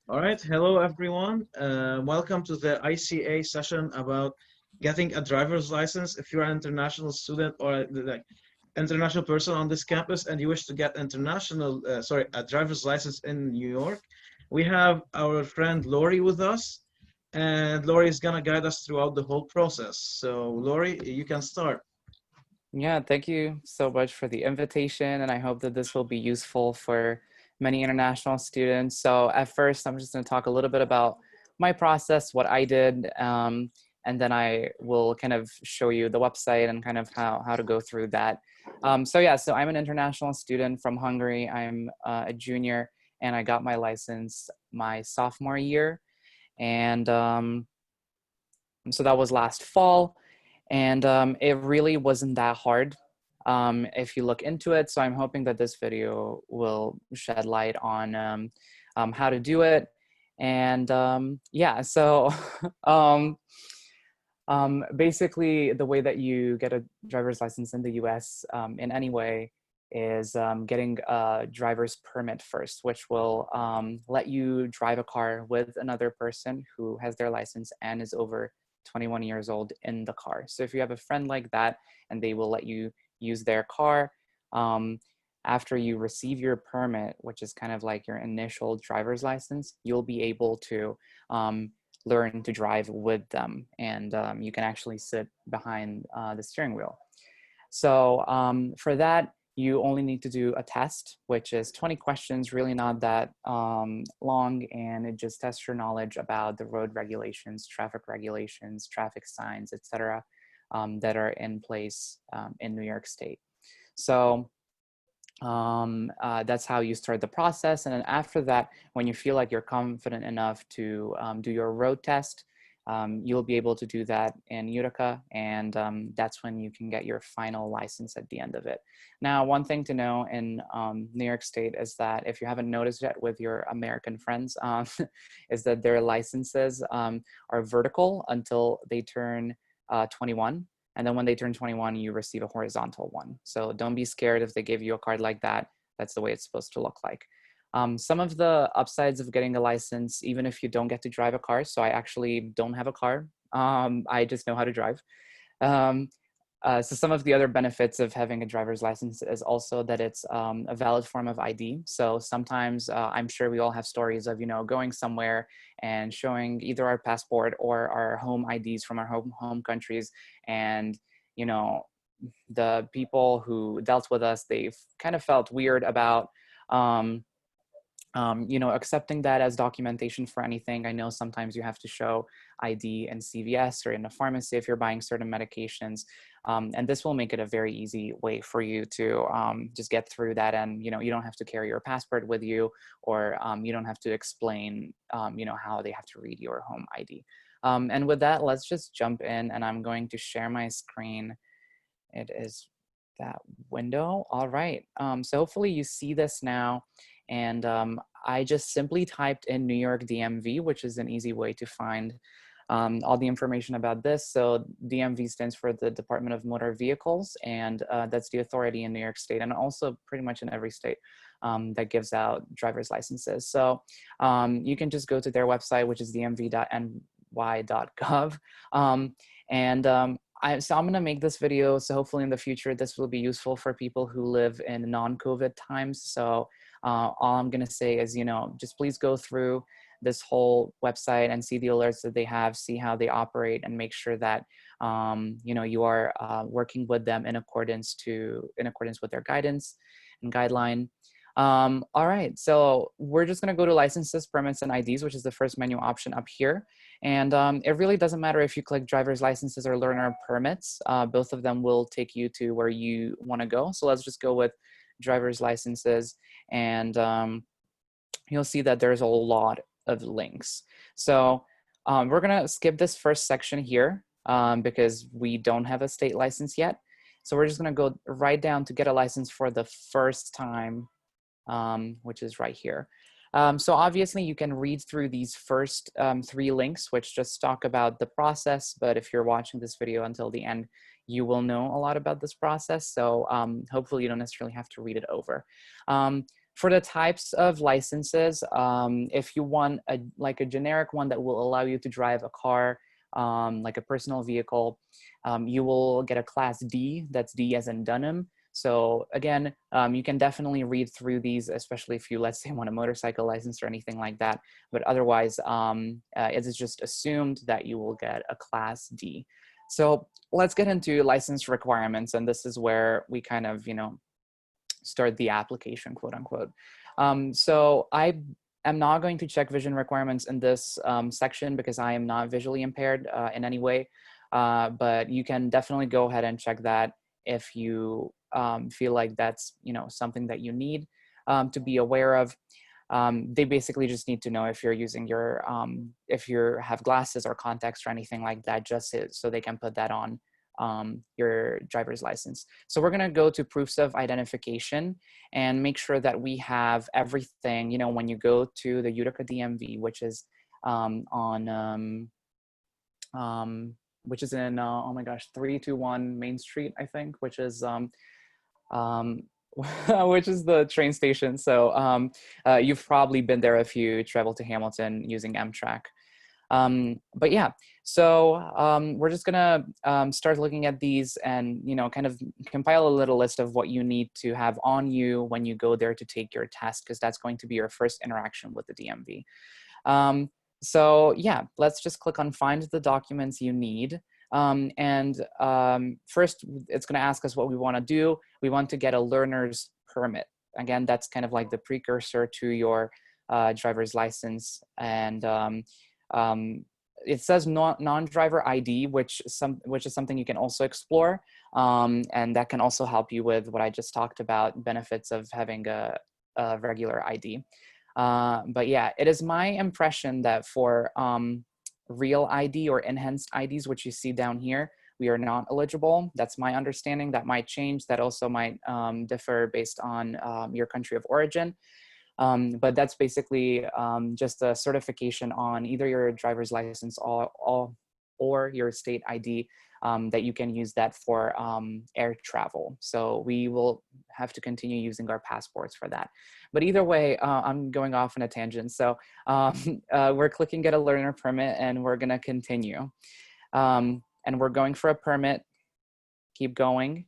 All right, hello everyone. Welcome to the ICA session about getting a driver's license. If you're an international student or like international person on this campus and you wish to get a driver's license in New York, we have our friend Lori with us, and Lori is gonna guide us throughout the whole process. So, Lori, you can start. Yeah, thank you so much for the invitation, and I hope that this will be useful for many international students. So at first, I'm just going to talk a little bit about my process, what I did, and then I will kind of show you the website and kind of how to go through that. So I'm an international student from Hungary. I'm a junior, and I got my license my sophomore year, and so that was last fall. And it really wasn't that hard if you look into it. So I'm hoping that this video will shed light on how to do it. And yeah, so um, basically the way that you get a driver's license in the US in any way is getting a driver's permit first, which will let you drive a car with another person who has their license and is over 21 years old in the car. So if you have a friend like that and they will let you use their car, um, after you receive your permit, which is kind of like your initial driver's license, you'll be able to learn to drive with them. And you can actually sit behind the steering wheel. So for that, you only need to do a test, which is 20 questions, really not that long, and it just tests your knowledge about the road regulations, traffic signs, etc., that are in place in New York State. So that's how you start the process. And then after that, when you feel like you're confident enough to do your road test, you'll be able to do that in Utica, and that's when you can get your final license at the end of it. Now, one thing to know in New York State is that if you haven't noticed yet with your American friends, is that their licenses are vertical until they turn 21. And then when they turn 21, you receive a horizontal one. So don't be scared if they give you a card like that. That's the way it's supposed to look like. Some of the upsides of getting a license, even if you don't get to drive a car, so I actually don't have a car. I just know how to drive. Um, so some of the other benefits of having a driver's license is also that it's a valid form of ID. So sometimes I'm sure we all have stories of, going somewhere and showing either our passport or our home IDs from our home countries. And, you know, the people who dealt with us, they've kind of felt weird about um, accepting that as documentation for anything. I know sometimes you have to show ID in CVS or in a pharmacy if you're buying certain medications. And this will make it a very easy way for you to just get through that. And, you don't have to carry your passport with you, or you don't have to explain, how they have to read your home ID. And with that, let's just jump in, and I'm going to share my screen. It is that window. All right. So hopefully you see this now. And I just simply typed in New York DMV, which is an easy way to find all the information about this. So DMV stands for the Department of Motor Vehicles, and that's the authority in New York State, and also pretty much in every state that gives out driver's licenses. So you can just go to their website, which is dmv.ny.gov. So I'm going to make this video, so hopefully in the future this will be useful for people who live in non-COVID times. So all I'm going to say is, just please go through this whole website and see the alerts that they have, see how they operate, and make sure that you are working with them in accordance with their guidance and guideline. All right, so we're just going to go to licenses, permits, and IDs, which is the first menu option up here. And it really doesn't matter if you click driver's licenses or learner permits. Both of them will take you to where you want to go. So let's just go with driver's licenses, and you'll see that there's a lot of links. So we're going to skip this first section here because we don't have a state license yet. So we're just going to go right down to get a license for the first time, which is right here. So obviously you can read through these first 3 links, which just talk about the process. But if you're watching this video until the end, you will know a lot about this process. So hopefully you don't necessarily have to read it over. For the types of licenses, if you want like a generic one that will allow you to drive a car, like a personal vehicle, you will get a Class D. That's D as in Dunham. So again, you can definitely read through these, especially if you, let's say, want a motorcycle license or anything like that. But otherwise, it is just assumed that you will get a Class D. So let's get into license requirements. And this is where we kind of, start the application, quote unquote. So I am not going to check vision requirements in this section because I am not visually impaired in any way. But you can definitely go ahead and check that if you feel like that's something that you need to be aware of. They basically just need to know if you're using your if you have glasses or contacts or anything like that, just so they can put that on your driver's license. So we're gonna go to proofs of identification and make sure that we have everything, when you go to the Utica DMV, which is which is in, oh my gosh, 321 Main Street, I think, which is, which is the train station. So you've probably been there if you travel to Hamilton using Amtrak. But yeah, so we're just gonna start looking at these and, kind of compile a little list of what you need to have on you when you go there to take your test, because that's going to be your first interaction with the DMV. So yeah, let's just click on find the documents you need. First, it's going to ask us what we want to do. We want to get a learner's permit. Again, that's kind of like the precursor to your driver's license. And it says non-driver ID, which is something you can also explore. And that can also help you with what I just talked about, benefits of having a regular ID. But yeah, it is my impression that for real ID or enhanced IDs, which you see down here, we are not eligible. That's my understanding. That might change. That also might differ based on your country of origin. But that's basically just a certification on either your driver's license or your state ID that you can use that for air travel. So we will have to continue using our passports for that. But either way, I'm going off on a tangent. So we're clicking get a learner permit and we're gonna continue. And we're going for a permit, keep going.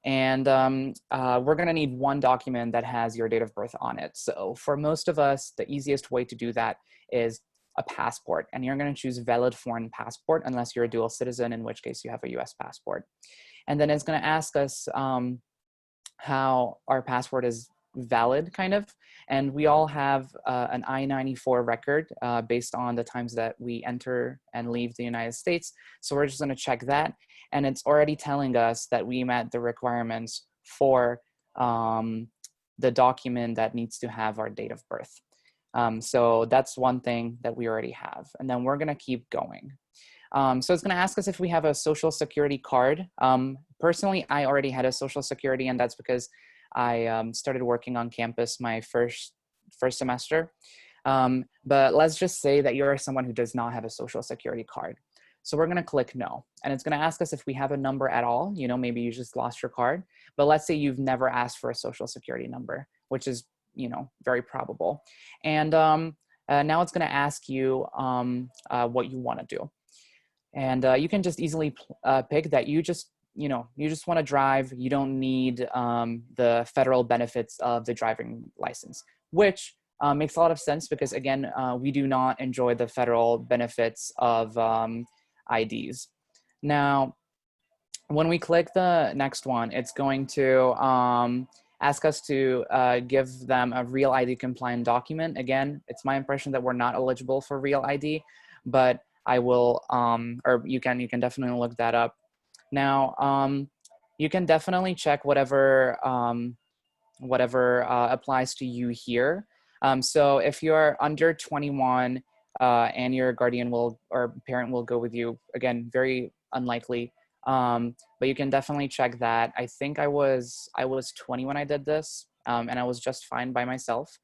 And we're gonna need one document that has your date of birth on it. So for most of us, the easiest way to do that is a passport. And you're gonna choose valid foreign passport unless you're a dual citizen, in which case you have a US passport. And then it's gonna ask us how our passport is valid, kind of. And we all have an I-94 record based on the times that we enter and leave the United States. So we're just gonna check that. And it's already telling us that we met the requirements for the document that needs to have our date of birth. So that's one thing that we already have. And then we're gonna keep going. So it's gonna ask us if we have a social security card. Personally, I already had a social security, and that's because I started working on campus my first semester. But let's just say that you're someone who does not have a social security card. So we're gonna click no. And it's gonna ask us if we have a number at all. Maybe you just lost your card. But let's say you've never asked for a social security number, which is, very probable. And now it's gonna ask you what you wanna do. And you can just easily pick that you just want to drive. You don't need the federal benefits of the driving license, which makes a lot of sense because, again, we do not enjoy the federal benefits of IDs. Now, when we click the next one, it's going to ask us to give them a real ID compliant document. Again, it's my impression that we're not eligible for real ID, but I will, or you can definitely look that up. Now, you can definitely check whatever applies to you here. So if you're under 21 and your guardian or parent will go with you, again, very unlikely, but you can definitely check that. I think I was 20 when I did this, and I was just fine by myself.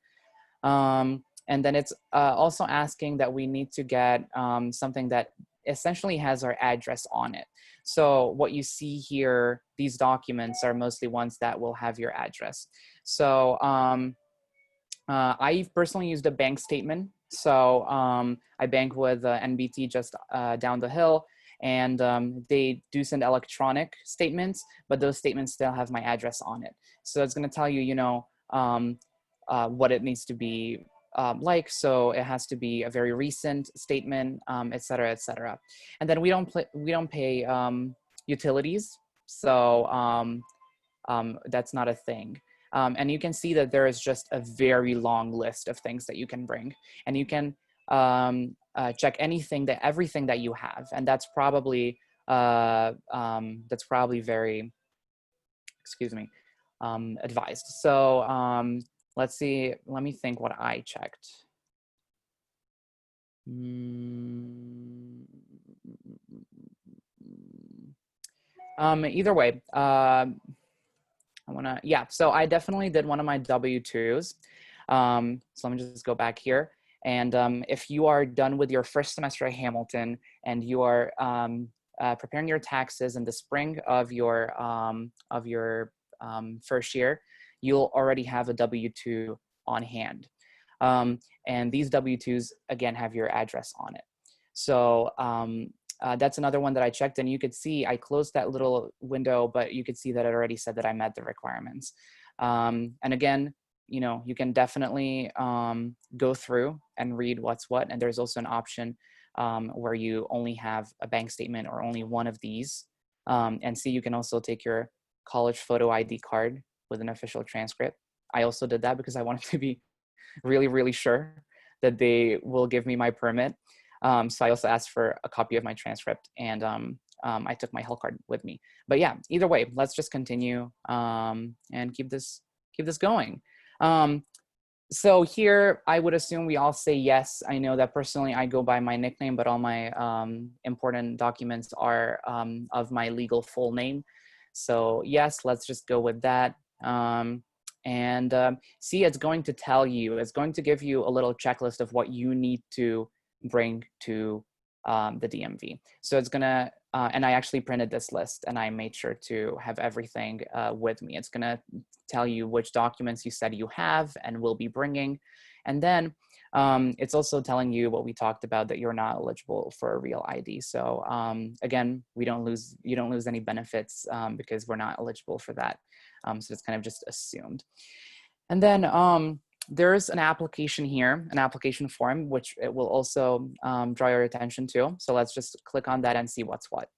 And then it's also asking that we need to get something that essentially has our address on it. So what you see here, these documents are mostly ones that will have your address. So I personally used a bank statement. So I bank with NBT just down the hill, and they do send electronic statements, but those statements still have my address on it. So it's going to tell you, what it needs to be like. So it has to be a very recent statement, et cetera, et cetera. And then we don't pay utilities. So that's not a thing. And you can see that there is just a very long list of things that you can bring, and you can check everything that you have, and that's probably very, excuse me, advised. So let's see. Let me think what I checked. Either way. So I definitely did one of my W-2s. So let me just go back here. And if you are done with your first semester at Hamilton and you are preparing your taxes in the spring of your first year, you'll already have a W-2 on hand. And these W-2s, again, have your address on it. So that's another one that I checked, and you could see I closed that little window, but you could see that it already said that I met the requirements. And again, you can definitely go through and read what's what. And there's also an option where you only have a bank statement or only one of these. And see, you can also take your college photo ID card with an official transcript. I also did that because I wanted to be really, really sure that they will give me my permit. So I also asked for a copy of my transcript, and I took my Hell card with me. But yeah, either way, let's just continue and keep this going. So here, I would assume we all say yes. I know that personally I go by my nickname, but all my important documents are of my legal full name. So yes, let's just go with that. See, it's going to give you a little checklist of what you need to bring to the DMV. So it's gonna, and I actually printed this list and I made sure to have everything with me. It's gonna tell you which documents you said you have and will be bringing. And then it's also telling you what we talked about, that you're not eligible for a real ID. So again, you don't lose any benefits because we're not eligible for that. So it's kind of just assumed. And then there's an application here, an application form, which it will also draw your attention to. So let's just click on that and see what's what.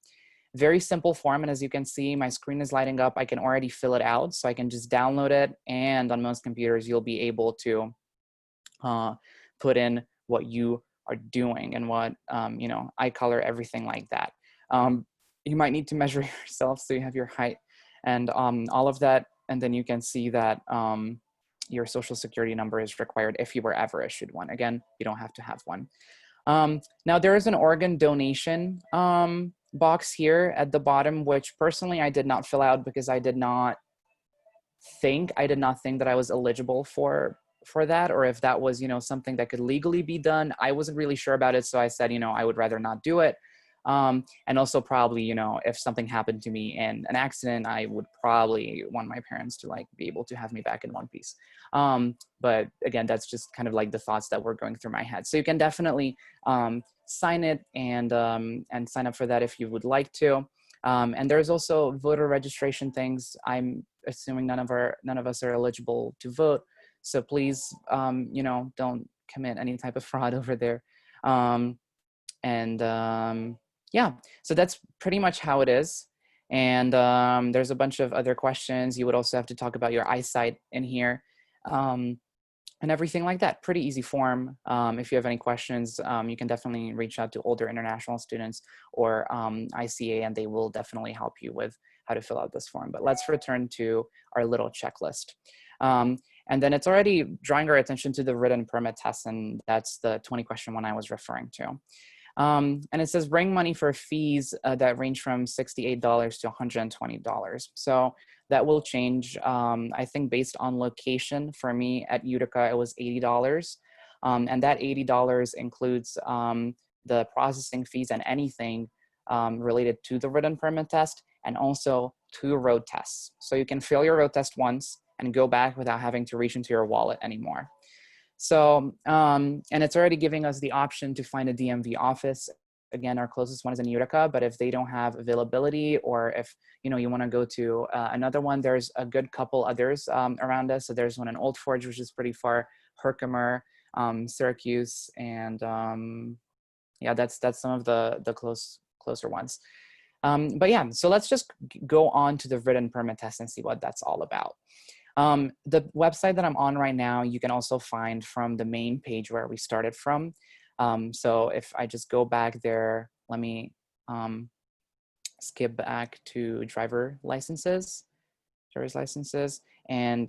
Very simple form. And as you can see, my screen is lighting up. I can already fill it out. So I can just download it. And on most computers, you'll be able to put in what you are doing and what, eye color, everything like that. You might need to measure yourself so you have your height and all of that. And then you can see that your social security number is required if you were ever issued one. Again, you don't have to have one. Now there is an organ donation box here at the bottom, which personally I did not fill out because I did not think that I was eligible for that, or if that was, something that could legally be done. I wasn't really sure about it. So I said, I would rather not do it. And also probably, if something happened to me in an accident, I would probably want my parents to be able to have me back in one piece. But again, that's just kind of the thoughts that were going through my head. So you can definitely sign it and sign up for that if you would like to. And there's also voter registration things. I'm assuming none of us are eligible to vote. So please, don't commit any type of fraud over there. Yeah, so that's pretty much how it is. And there's a bunch of other questions. You would also have to talk about your eyesight in here and everything like that. Pretty easy form. If you have any questions, you can definitely reach out to older international students or ICA, and they will definitely help you with how to fill out this form. But let's return to our little checklist. And then it's already drawing our attention to the written permit test, and that's the 20 question one I was referring to. And it says bring money for fees that range from $68 to $120. So that will change, I think, based on location. For me at Utica, it was $80. And that $80 includes the processing fees and anything related to the written permit test, and also 2 road tests. So you can fail your road test once and go back without having to reach into your wallet anymore. So, and it's already giving us the option to find a DMV office. Again, our closest one is in Utica, but if they don't have availability, or if you want to go to another one, there's a good couple others around us. So there's one in Old Forge, which is pretty far, Herkimer, Syracuse, and yeah, that's some of the closer ones. But yeah, so let's just go on to the written permit test and see what that's all about. The website that I'm on right now, you can also find from the main page where we started from. So if I just go back there, let me skip back to driver's licenses. And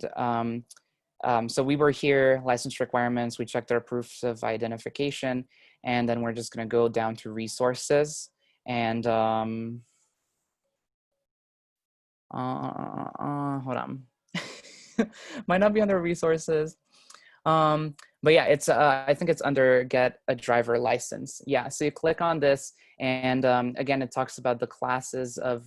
so we were here, license requirements, we checked our proofs of identification, and then we're just gonna go down to resources. And hold on. Might not be under resources. But yeah, it's I think it's under get a driver license. Yeah, so you click on this, and again, it talks about the classes of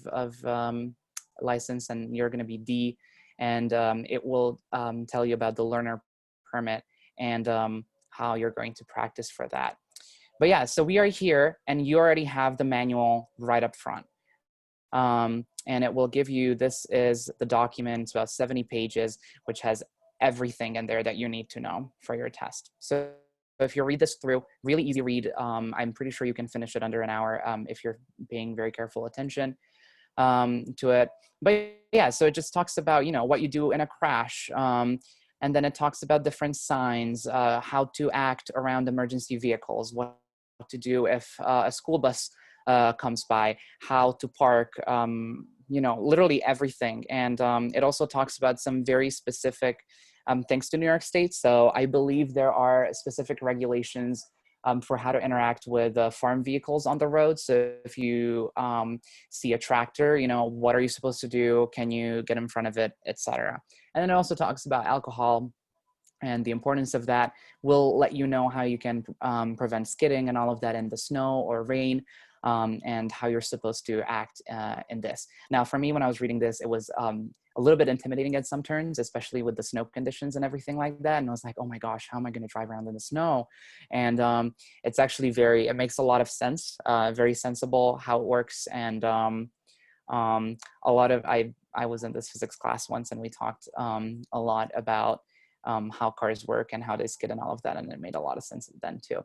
license, and you're going to be D, and it will tell you about the learner permit and how you're going to practice for that. But yeah, so we are here, and you already have the manual right up front. And it will give you, this is the document, it's about 70 pages, which has everything in there that you need to know for your test. So if you read this through, really easy read. I'm pretty sure you can finish it under an hour if you're paying very careful attention to it. But yeah, so it just talks about, what you do in a crash. And then it talks about different signs, how to act around emergency vehicles, what to do if a school bus comes by, how to park, literally everything. And it also talks about some very specific things to New York State. So I believe there are specific regulations for how to interact with farm vehicles on the road. So if you see a tractor, what are you supposed to do? Can you get in front of it, etc. And then it also talks about alcohol and the importance of that. Will let you know how you can prevent skidding and all of that in the snow or rain, and how you're supposed to act in this. Now, for me, when I was reading this, it was a little bit intimidating at some turns, especially with the snow conditions and everything like that. And I was like, oh my gosh, how am I going to drive around in the snow? And it's actually it makes a lot of sense, very sensible how it works. And a lot of, I was in this physics class once, and we talked a lot about how cars work and how they skid and all of that. And it made a lot of sense then too.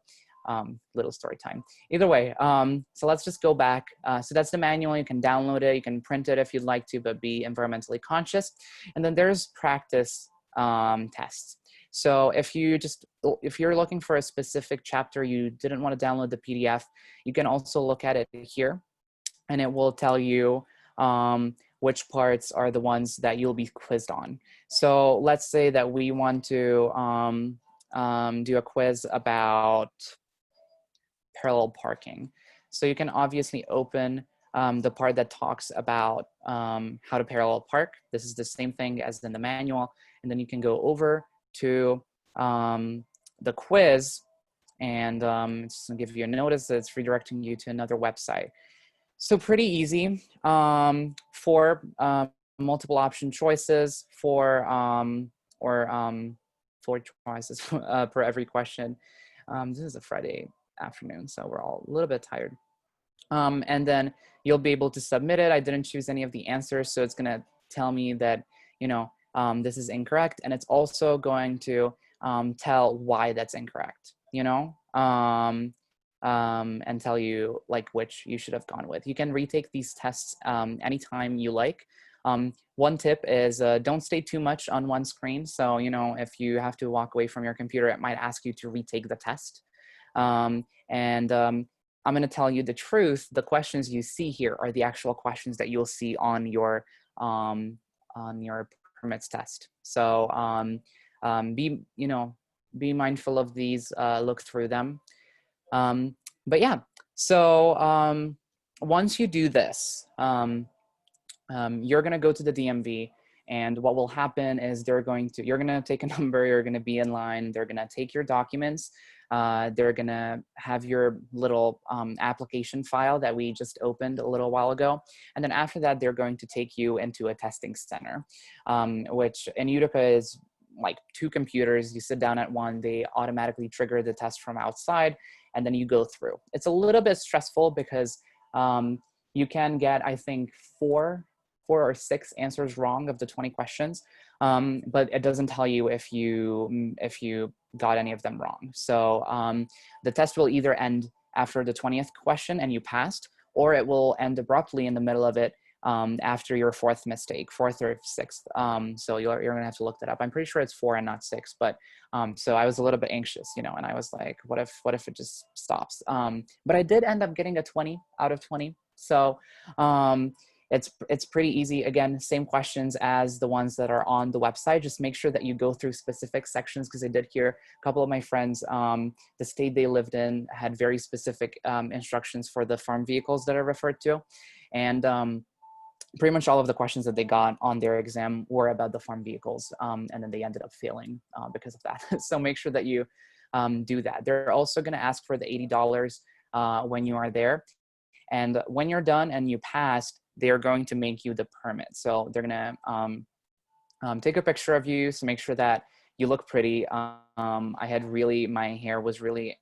Little story time. Either way, so let's just go back. So that's the manual. You can download it. You can print it if you'd like to, but be environmentally conscious. And then there's practice tests. So if you're looking for a specific chapter, you didn't want to download the PDF, you can also look at it here, and it will tell you which parts are the ones that you'll be quizzed on. So let's say that we want to do a quiz about parallel parking. So you can obviously open the part that talks about how to parallel park. This is the same thing as in the manual. And then you can go over to the quiz, and it's gonna give you a notice that it's redirecting you to another website. So pretty easy. For multiple option choices, for four choices per every question. This is a Friday afternoon, so we're all a little bit tired. And then you'll be able to submit it. I didn't choose any of the answers, so it's gonna tell me that, this is incorrect, and it's also going to tell why that's incorrect, and tell you like which you should have gone with. You can retake these tests anytime you like. One tip is don't stay too much on one screen. So, if you have to walk away from your computer, it might ask you to retake the test. I'm going to tell you the truth. The questions you see here are the actual questions that you'll see on your permits test. So be mindful of these, look through them. But yeah, so once you do this, you're going to go to the DMV, and what will happen is you're going to take a number, you're going to be in line, they're going to take your documents, they're going to have your little application file that we just opened a little while ago. And then after that, they're going to take you into a testing center, which in Utica is like 2 computers. You sit down at one, they automatically trigger the test from outside, and then you go through. It's a little bit stressful because you can get, I think, four or 6 answers wrong of the 20 questions, but it doesn't tell you if you got any of them wrong. So the test will either end after the 20th question and you passed, or it will end abruptly in the middle of it after your 4th mistake, 4th or 6th. So you're gonna have to look that up. I'm pretty sure it's 4 and not 6, but so I was a little bit anxious, you know, and I was like, what if it just stops? But I did end up getting a 20 out of 20. So it's pretty easy. Again, same questions as the ones that are on the website. Just make sure that you go through specific sections, because I did hear a couple of my friends, the state they lived in had very specific instructions for the farm vehicles that are referred to. And pretty much all of the questions that they got on their exam were about the farm vehicles. And then they ended up failing because of that. So make sure that you do that. They're also gonna ask for the $80 when you are there. And when you're done and you passed, they're going to make you the permit. So they're gonna take a picture of you to make sure that you look pretty. My hair was really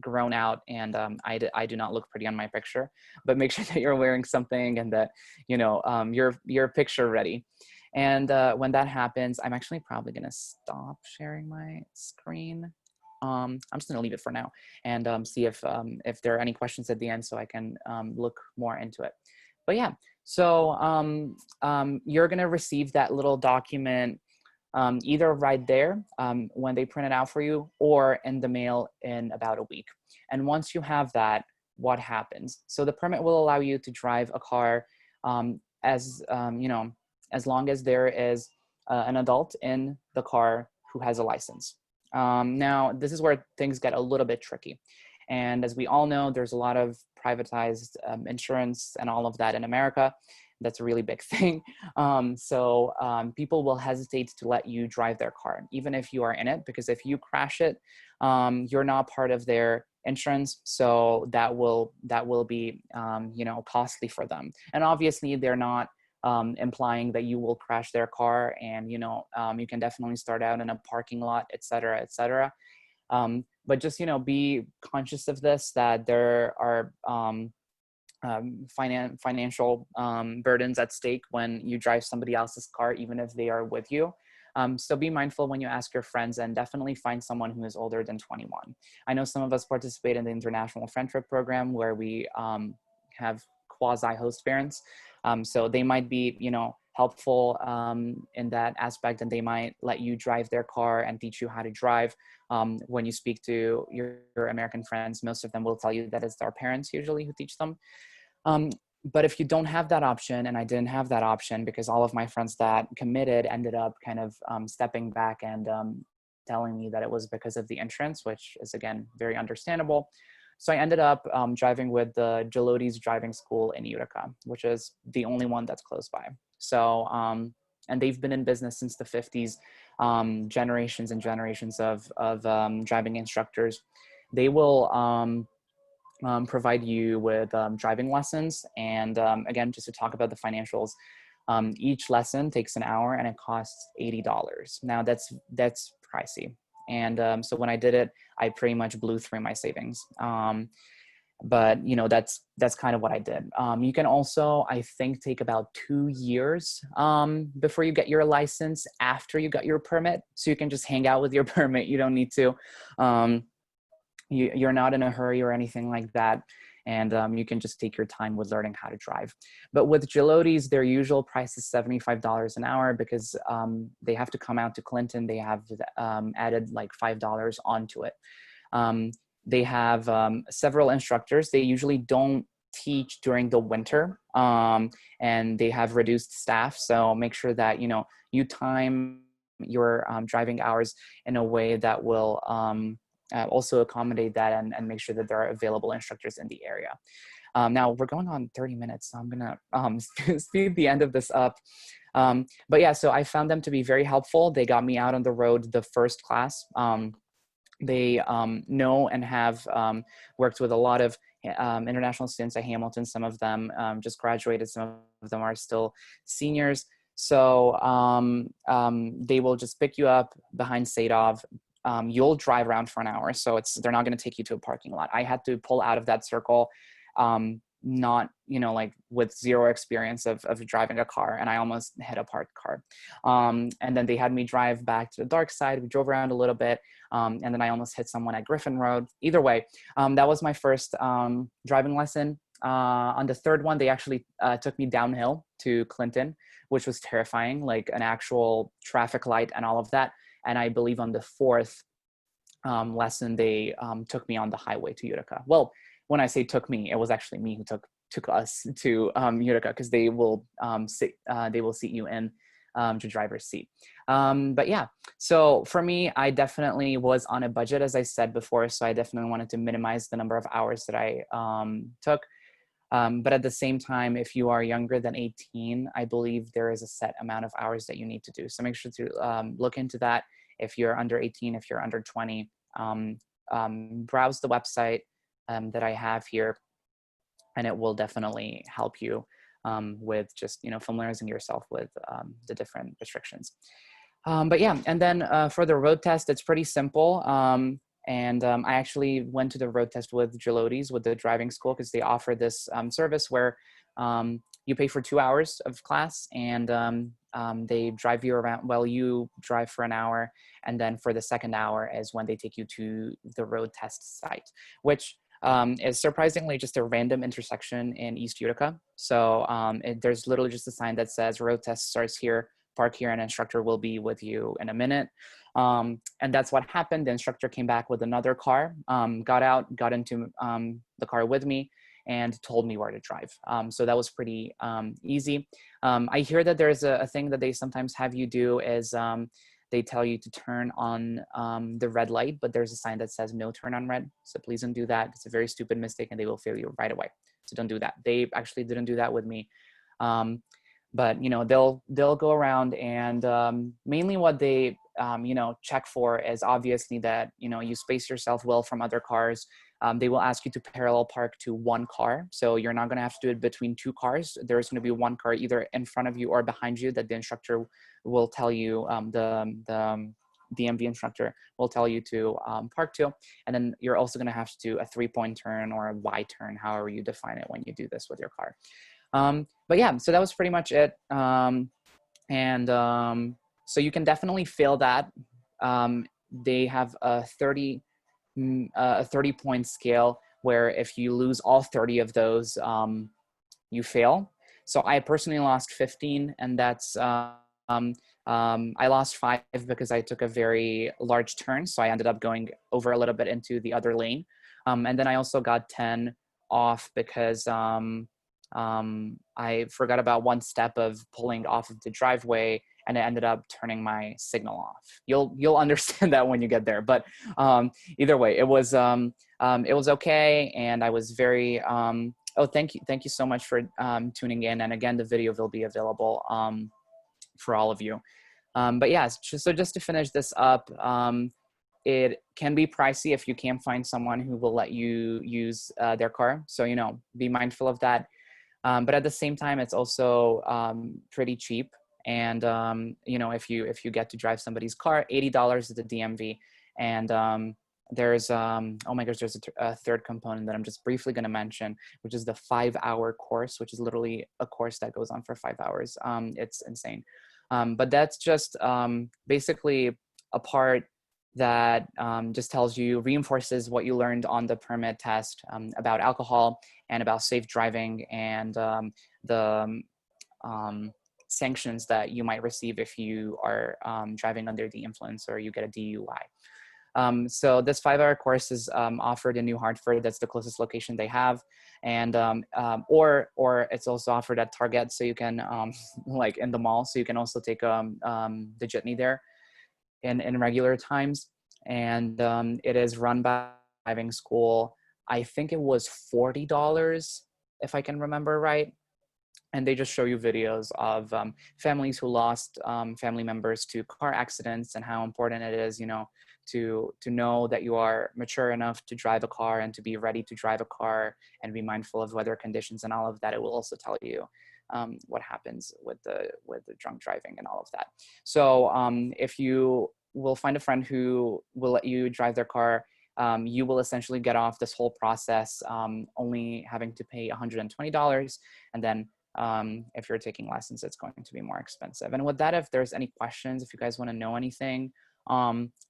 grown out, and I do not look pretty on my picture, but make sure that you're wearing something and that, you know, you're picture ready. And when that happens, I'm actually probably gonna stop sharing my screen. I'm just gonna leave it for now and see if there are any questions at the end so I can look more into it. But yeah, so you're gonna receive that little document either right there when they print it out for you, or in the mail in about a week. And once you have that, what happens? So the permit will allow you to drive a car as you know, as long as there is an adult in the car who has a license. Now, this is where things get a little bit tricky. And as we all know, there's a lot of privatized insurance and all of that in America. That's a really big thing. So people will hesitate to let you drive their car, even if you are in it, because if you crash it, you're not part of their insurance. So that will be, you know, costly for them. And obviously they're not implying that you will crash their car, and, you know, you can definitely start out in a parking lot, et cetera, et cetera. But just, you know, be conscious of this, that there are financial burdens at stake when you drive somebody else's car, even if they are with you. So be mindful when you ask your friends, and definitely find someone who is older than 21. I know some of us participate in the International Friendship Program, where we have quasi-host parents. So they might be, you know, helpful in that aspect, and they might let you drive their car and teach you how to drive. When you speak to your American friends, most of them will tell you that it's their parents usually who teach them. But if you don't have that option, and I didn't have that option, because all of my friends that committed ended up kind of stepping back and telling me that it was because of the insurance, which is, again, very understandable. So I ended up driving with the Gelotes Driving School in Utica, which is the only one that's close by. So, and they've been in business since the 50s, generations and generations of driving instructors. They will provide you with driving lessons. And again, just to talk about the financials, each lesson takes an hour and it costs $80. Now that's pricey. And so when I did it, I pretty much blew through my savings. But you know, that's kind of what I did. You can also, I think, take about 2 years before you get your license after you got your permit. So you can just hang out with your permit. You don't need to, you're not in a hurry or anything like that. And you can just take your time with learning how to drive. But with Gelotes, their usual price is $75 an hour, because they have to come out to Clinton. They have added like $5 onto it. They have several instructors. They usually don't teach during the winter, and they have reduced staff. So make sure that, you know, you time your driving hours in a way that will also accommodate that, and make sure that there are available instructors in the area. Now we're going on 30 minutes, so I'm gonna speed the end of this up. But yeah, so I found them to be very helpful. They got me out on the road the first class. They know and have worked with a lot of international students at Hamilton. Some of them just graduated. Some of them are still seniors. So they will just pick you up behind Sadov. You'll drive around for an hour. So they're not going to take you to a parking lot. I had to pull out of that circle, not, like with zero experience of driving a car, and I almost hit a parked car. And then they had me drive back to the dark side. We drove around a little bit, and then I almost hit someone at Griffin Road. Either way, that was my first driving lesson. On the third one, they actually took me downhill to Clinton, which was terrifying, like an actual traffic light and all of that. And I believe on the fourth lesson, they took me on the highway to Utica. Well, when I say took me, it was actually me who took us to Utica, because they will seat you in to driver's seat. But yeah, so for me, I definitely was on a budget, as I said before. So I definitely wanted to minimize the number of hours that I took. But at the same time, if you are younger than 18, I believe there is a set amount of hours that you need to do. So make sure to look into that. If you're under 18, if you're under 20, browse the website that I have here, and it will definitely help you with just, familiarizing yourself with the different restrictions. But yeah, and then for the road test, it's pretty simple. And I actually went to the road test with Gelotes, with the driving school, because they offer this service where you pay for 2 hours of class, and they drive you around. Well, you drive for an hour, and then for the second hour is when they take you to the road test site, which is surprisingly just a random intersection in East Utica. So there's literally just a sign that says road test starts here, park here, and instructor will be with you in a minute. And that's what happened. The instructor came back with another car, got out, got into the car with me, and told me where to drive. So that was pretty easy. I hear that there's a thing that they sometimes have you do is they tell you to turn on the red light, but there's a sign that says no turn on red. So please don't do that. It's a very stupid mistake, and they will fail you right away. So don't do that. They actually didn't do that with me. But they'll go around, and mainly what they check for is obviously that you space yourself well from other cars. They will ask you to parallel park to one car, so you're not going to have to do it between two cars. There's going to be one car either in front of you or behind you that the instructor will tell you, the DMV instructor will tell you to park to. And then you're also going to have to do a 3-point turn or a Y turn, however you define it when you do this with your car. But yeah, so that was pretty much it. So you can definitely fail that. They have a 30-point scale where if you lose all 30 of those, you fail. So I personally lost 15, and that's, I lost 5 because I took a very large turn. So I ended up going over a little bit into the other lane. And then I also got 10 off because I forgot about one step of pulling off of the driveway, and it ended up turning my signal off. You'll understand that when you get there. But either way, it was okay, and I was very thank you so much for tuning in. And again, the video will be available for all of you. But yeah, so just to finish this up, it can be pricey if you can't find someone who will let you use their car. So be mindful of that. But at the same time, it's also pretty cheap. And if you get to drive somebody's car, $80 at the DMV. And there's oh my gosh, there's a third component that I'm just briefly going to mention, which is the 5-hour course, which is literally a course that goes on for 5 hours. It's insane. But that's just basically a part that just reinforces what you learned on the permit test about alcohol and about safe driving, and the sanctions that you might receive if you are driving under the influence or you get a DUI. So this 5-hour course is offered in New Hartford. That's the closest location they have. And or it's also offered at Target, so you can like in the mall, so you can also take the jitney there in regular times. And it is run by driving school. I think it was $40, if I can remember right. And they just show you videos of families who lost family members to car accidents, and how important it is, to know that you are mature enough to drive a car and to be ready to drive a car and be mindful of weather conditions and all of that. It will also tell you what happens with the drunk driving and all of that. So if you will find a friend who will let you drive their car, you will essentially get off this whole process only having to pay $120. And then if you're taking lessons, it's going to be more expensive. And with that, if there's any questions, if you guys want to know anything,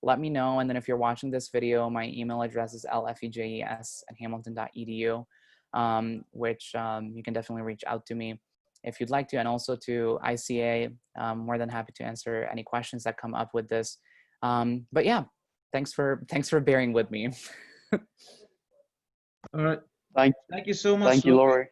let me know. And then if you're watching this video, my email address is lfejes@hamilton.edu, which you can definitely reach out to me if you'd like to, and also to ICA. More than happy to answer any questions that come up with this. But yeah, thanks for bearing with me. All right. Thank Thank you so much. you, Laurie.